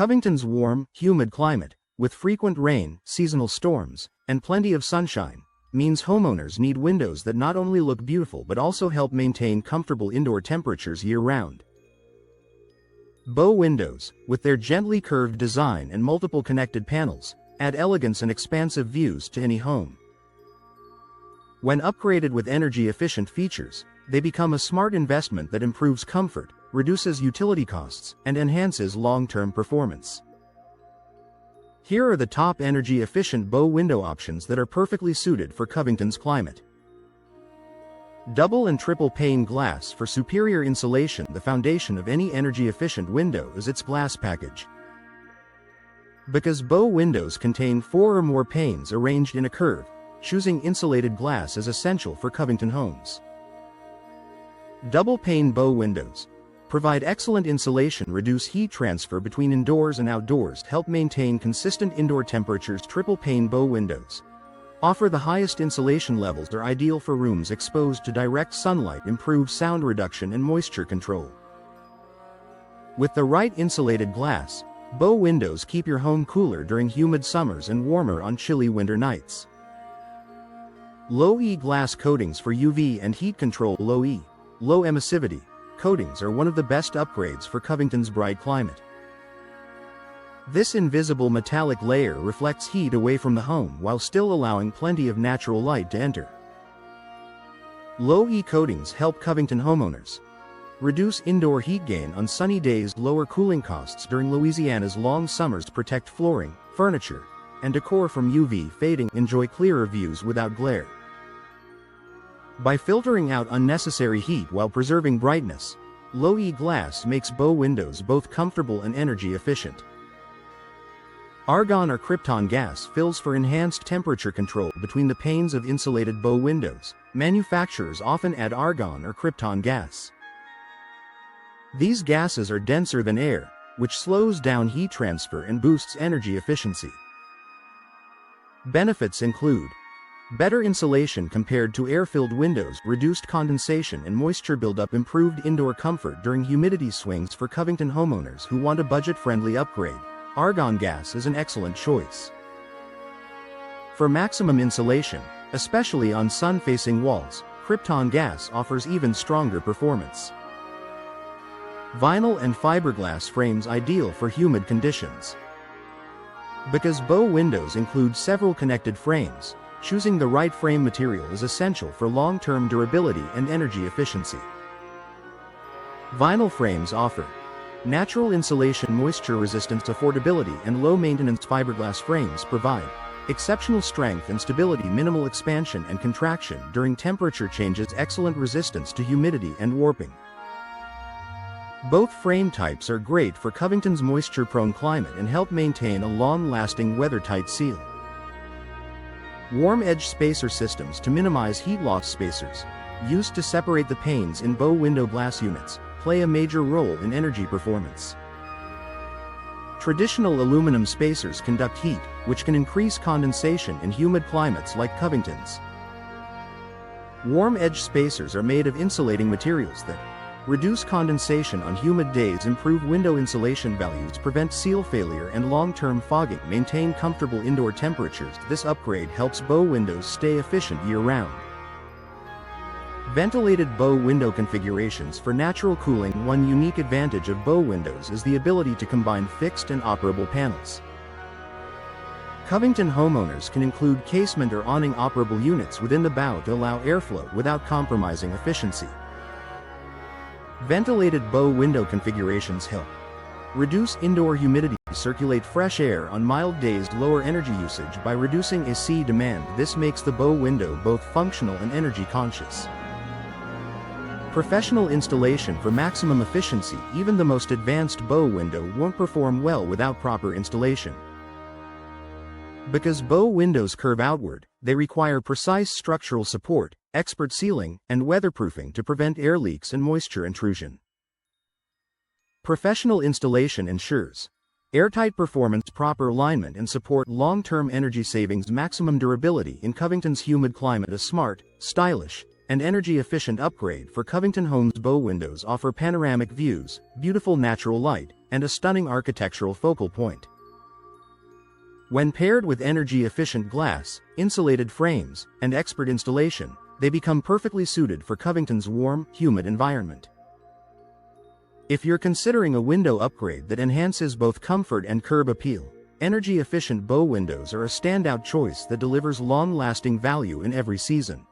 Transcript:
Covington's warm, humid climate, with frequent rain, seasonal storms, and plenty of sunshine, means homeowners need windows that not only look beautiful but also help maintain comfortable indoor temperatures year-round. Bow windows, with their gently curved design and multiple connected panels, add elegance and expansive views to any home. When upgraded with energy-efficient features, they become a smart investment that improves comfort, reduces utility costs, and enhances long-term performance. Here are the top energy-efficient bow window options that are perfectly suited for Covington's climate. Double and triple pane glass for superior insulation. The foundation of any energy-efficient window is its glass package. Because bow windows contain 4 or more panes arranged in a curve, choosing insulated glass is essential for Covington homes. Double-pane bow windows provide excellent insulation, reduce heat transfer between indoors and outdoors, help maintain consistent indoor temperatures. Triple-pane bow windows offer the highest insulation levels, are ideal for rooms exposed to direct sunlight, improve sound reduction and moisture control. With the right insulated glass, bow windows keep your home cooler during humid summers and warmer on chilly winter nights. Low-E glass coatings for UV and heat control. Low-E, low emissivity coatings are one of the best upgrades for Covington's bright climate. This invisible metallic layer reflects heat away from the home while still allowing plenty of natural light to enter. Low-E coatings help Covington homeowners reduce indoor heat gain on sunny days, lower cooling costs during Louisiana's long summers, protect flooring, furniture, and decor from UV fading, enjoy clearer views without glare. By filtering out unnecessary heat while preserving brightness, Low-E glass makes bow windows both comfortable and energy efficient. Argon or krypton gas fills for enhanced temperature control between the panes of insulated bow windows. Manufacturers often add argon or krypton gas. These gases are denser than air, which slows down heat transfer and boosts energy efficiency. Benefits include better insulation compared to air-filled windows, reduced condensation and moisture buildup, improved indoor comfort during humidity swings. For Covington homeowners who want a budget-friendly upgrade, argon gas is an excellent choice. For maximum insulation, especially on sun-facing walls, krypton gas offers even stronger performance. Vinyl and fiberglass frames ideal for humid conditions. Because bow windows include several connected frames, choosing the right frame material is essential for long-term durability and energy efficiency. Vinyl frames offer natural insulation, moisture resistance, affordability, and low maintenance. Fiberglass frames provide exceptional strength and stability, minimal expansion and contraction during temperature changes, excellent resistance to humidity and warping. Both frame types are great for Covington's moisture-prone climate and help maintain a long-lasting weather-tight seal. Warm edge spacer systems to minimize heat loss. Spacers, used to separate the panes in bow window glass units, play a major role in energy performance. Traditional aluminum spacers conduct heat, which can increase condensation in humid climates like Covington's. Warm edge spacers are made of insulating materials that reduce condensation on humid days, improve window insulation values, prevent seal failure and long-term fogging, maintain comfortable indoor temperatures. This upgrade helps bow windows stay efficient year-round. Ventilated bow window configurations for natural cooling. One unique advantage of bow windows is the ability to combine fixed and operable panels. Covington homeowners can include casement or awning operable units within the bow to allow airflow without compromising efficiency. Ventilated bow window configurations help reduce indoor humidity, circulate fresh air on mild days, lower energy usage by reducing AC demand. This makes the bow window both functional and energy conscious. Professional installation for maximum efficiency. Even the most advanced bow window won't perform well without proper installation. Because bow windows curve outward, they require precise structural support, expert sealing, and weatherproofing to prevent air leaks and moisture intrusion. Professional installation ensures airtight performance, proper alignment, and support long-term energy savings. Maximum durability in Covington's humid climate. A smart, stylish, and energy-efficient upgrade for Covington homes. Bow windows offer panoramic views, beautiful natural light, and a stunning architectural focal point. When paired with energy-efficient glass, insulated frames, and expert installation, they become perfectly suited for Covington's warm, humid environment. If you're considering a window upgrade that enhances both comfort and curb appeal, energy-efficient bow windows are a standout choice that delivers long-lasting value in every season.